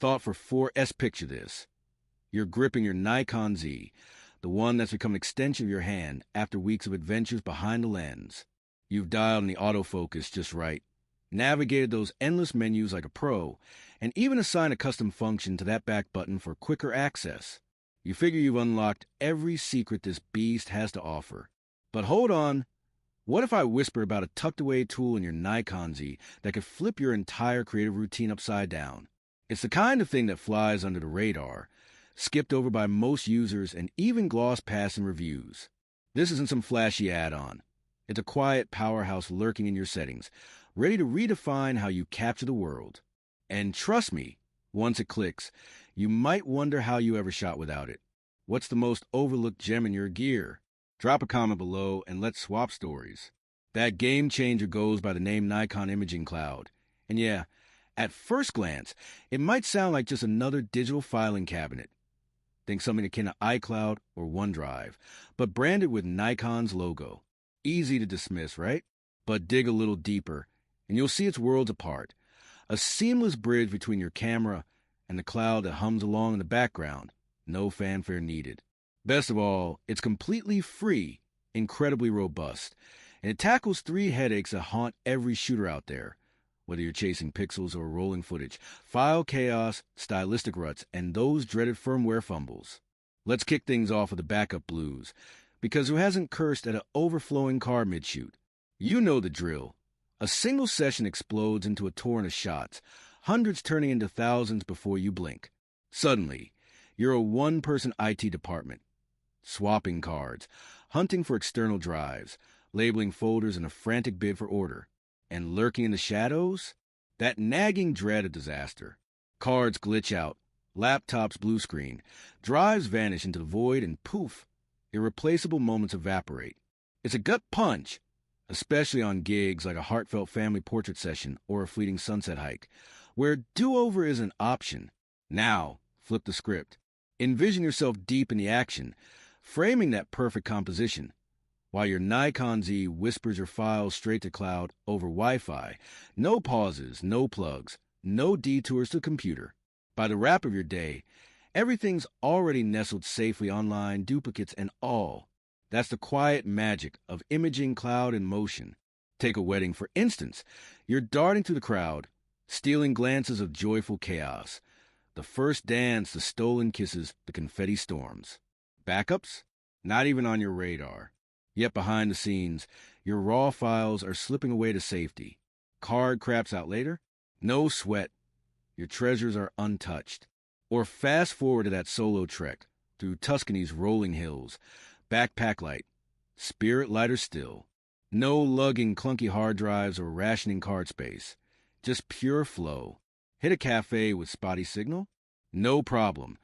thought for 4S. Picture this. You're gripping your Nikon Z, the one that's become an extension of your hand after weeks of adventures behind the lens. You've dialed in the autofocus just right, navigated those endless menus like a pro, and even assigned a custom function to that back button for quicker access. You figure you've unlocked every secret this beast has to offer. But hold on. What if I whisper about a tucked-away tool in your Nikon Z that could flip your entire creative routine upside down? It's the kind of thing that flies under the radar, skipped over by most users and even glossed past in reviews. This isn't some flashy add-on. It's a quiet powerhouse lurking in your settings, ready to redefine how you capture the world. And trust me, once it clicks, you might wonder how you ever shot without it. What's the most overlooked gem in your gear? Drop a comment below and let's swap stories. That game changer goes by the name Nikon Imaging Cloud. And yeah, at first glance, it might sound like just another digital filing cabinet. Think something akin to iCloud or OneDrive, but branded with Nikon's logo. Easy to dismiss, right? But dig a little deeper, and you'll see it's worlds apart. A seamless bridge between your camera and the cloud that hums along in the background. No fanfare needed. Best of all, it's completely free, incredibly robust, and it tackles 3 headaches that haunt every shooter out there. Whether you're chasing pixels or rolling footage, file chaos, stylistic ruts, and those dreaded firmware fumbles. Let's kick things off with the backup blues, because who hasn't cursed at an overflowing car mid-shoot? You know the drill. A single session explodes into a torrent of shots, hundreds turning into thousands before you blink. Suddenly, you're a one-person IT department, swapping cards, hunting for external drives, labeling folders in a frantic bid for order. And lurking in the shadows? That nagging dread of disaster. Cards glitch out, laptops blue screen, drives vanish into the void, and poof, irreplaceable moments evaporate. It's a gut punch, especially on gigs like a heartfelt family portrait session or a fleeting sunset hike, where do-over is an option. Now, flip the script. Envision yourself deep in the action, framing that perfect composition, while your Nikon Z whispers your files straight to cloud over Wi-Fi. No pauses, no plugs, no detours to the computer. By the wrap of your day, everything's already nestled safely online, duplicates and all. That's the quiet magic of Imaging Cloud in motion. Take a wedding, for instance. You're darting through the crowd, stealing glances of joyful chaos. The first dance, the stolen kisses, the confetti storms. Backups? Not even on your radar. Yet behind the scenes, your raw files are slipping away to safety. Card craps out later? No sweat. Your treasures are untouched. Or fast forward to that solo trek through Tuscany's rolling hills. Backpack light. Spirit lighter still. No lugging clunky hard drives or rationing card space. Just pure flow. Hit a cafe with spotty signal? No problem.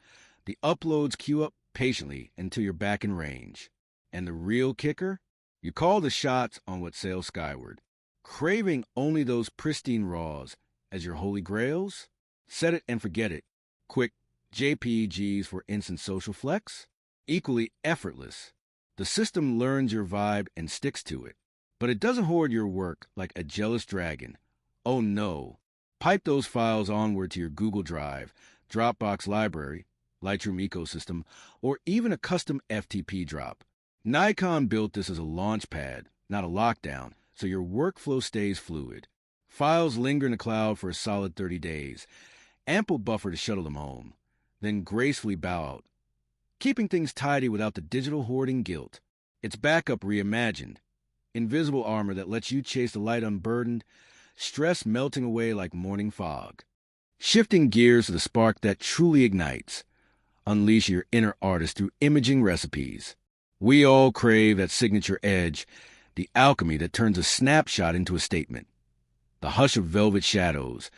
The uploads queue up patiently until you're back in range. And the real kicker? You call the shots on what sails skyward. Craving only those pristine raws as your holy grails? Set it and forget it. Quick JPEGs for instant social flex? Equally effortless. The system learns your vibe and sticks to it. But it doesn't hoard your work like a jealous dragon. Oh no. Pipe those files onward to your Google Drive, Dropbox library, Lightroom ecosystem, or even a custom FTP drop. Nikon built this as a launch pad, not a lockdown, so your workflow stays fluid. Files linger in the cloud for a solid 30 days, ample buffer to shuttle them home, then gracefully bow out, keeping things tidy without the digital hoarding guilt. It's backup reimagined, invisible armor that lets you chase the light unburdened, stress melting away like morning fog. Shifting gears to the spark that truly ignites. Unleash your inner artist through imaging recipes. We all crave that signature edge, the alchemy that turns a snapshot into a statement. The hush of velvet shadows,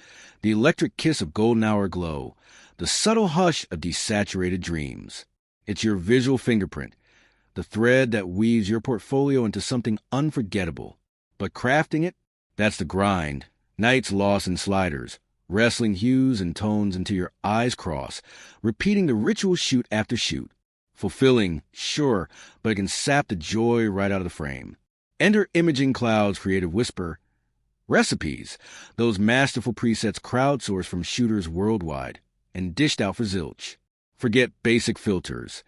the electric kiss of golden hour glow, the subtle hush of desaturated dreams. It's your visual fingerprint, the thread that weaves your portfolio into something unforgettable. But crafting it, that's the grind. Nights lost in sliders, wrestling hues and tones until your eyes cross, repeating the ritual shoot after shoot. Fulfilling, sure, but it can sap the joy right out of the frame. Enter Imaging Cloud's creative whisper. Recipes, those masterful presets crowdsourced from shooters worldwide. and dished out for zilch. Forget basic filters.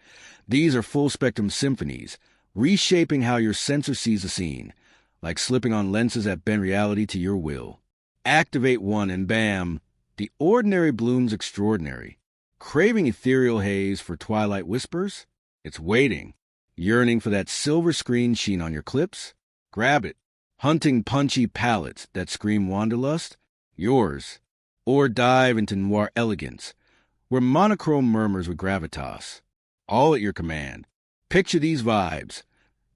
These are full-spectrum symphonies, reshaping how your sensor sees a scene, like slipping on lenses that bend reality to your will. Activate one and bam, the ordinary blooms extraordinary. Craving ethereal haze for twilight whispers? It's waiting. Yearning for that silver screen sheen on your clips? Grab it. Hunting punchy palettes that scream wanderlust? Yours. Or dive into noir elegance, where monochrome murmurs with gravitas. All at your command. Picture these vibes.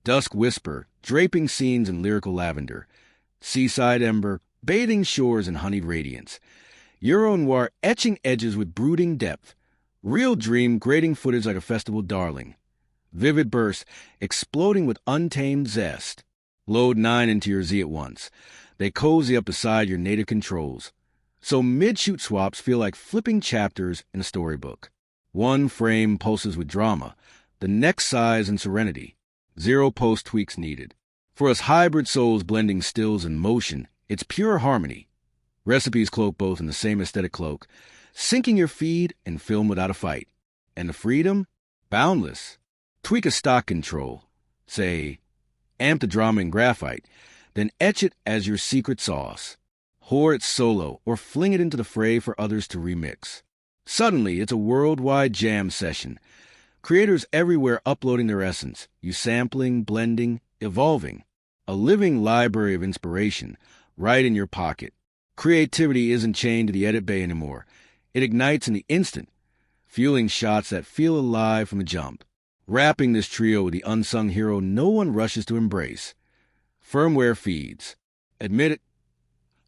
Dusk whisper, draping scenes in lyrical lavender. Seaside ember, bathing shores in honeyed radiance. Euro noir etching edges with brooding depth. Real dream grating footage like a festival darling. Vivid burst, exploding with untamed zest. Load 9 into your Z at once. They cozy up beside your native controls. So mid-shoot swaps feel like flipping chapters in a storybook. One frame pulses with drama, the next sighs in serenity. 0 post tweaks needed. For us hybrid souls blending stills and motion, it's pure harmony. Recipes cloak both in the same aesthetic cloak, syncing your feed and film without a fight. And the freedom? Boundless. Tweak a stock control. Say, amp the drama in graphite, then etch it as your secret sauce. Pour it solo or fling it into the fray for others to remix. Suddenly, it's a worldwide jam session. Creators everywhere uploading their essence, you sampling, blending, evolving. A living library of inspiration, right in your pocket. Creativity isn't chained to the edit bay anymore. It ignites in the instant, fueling shots that feel alive from the jump. Wrapping this trio with the unsung hero no one rushes to embrace. Firmware feeds. Admit it,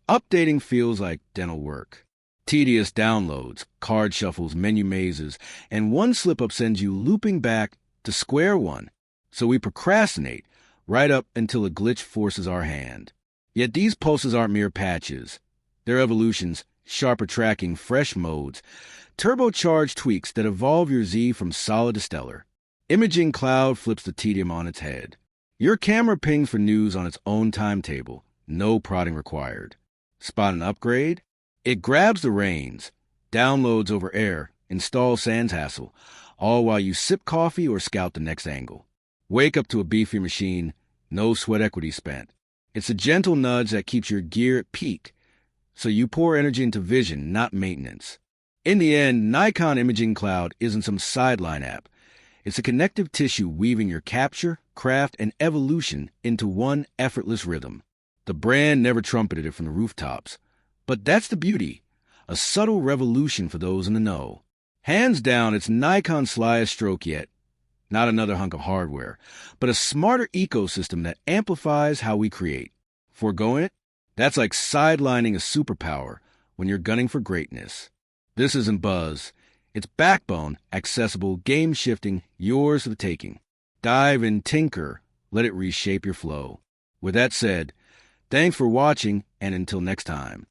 updating feels like dental work. Tedious downloads, card shuffles, menu mazes, and one slip-up sends you looping back to square one. So we procrastinate right up until a glitch forces our hand. Yet these pulses aren't mere patches. They're evolutions, sharper tracking, fresh modes, turbocharged tweaks that evolve your Z from solid to stellar. Imaging Cloud flips the tedium on its head. Your camera pings for news on its own timetable, no prodding required. Spot an upgrade? It grabs the reins, downloads over air, installs sans hassle, all while you sip coffee or scout the next angle. Wake up to a beefy machine, no sweat equity spent. It's a gentle nudge that keeps your gear at peak, so you pour energy into vision, not maintenance. In the end, Nikon Imaging Cloud isn't some sideline app. It's a connective tissue weaving your capture, craft, and evolution into one effortless rhythm. The brand never trumpeted it from the rooftops. But that's the beauty, a subtle revolution for those in the know. Hands down, it's Nikon's slyest stroke yet. Not another hunk of hardware, but a smarter ecosystem that amplifies how we create. Foregoing it? That's like sidelining a superpower when you're gunning for greatness. This isn't buzz. It's backbone, accessible, game-shifting, yours for the taking. Dive and tinker. Let it reshape your flow. With that said, thanks for watching, and until next time.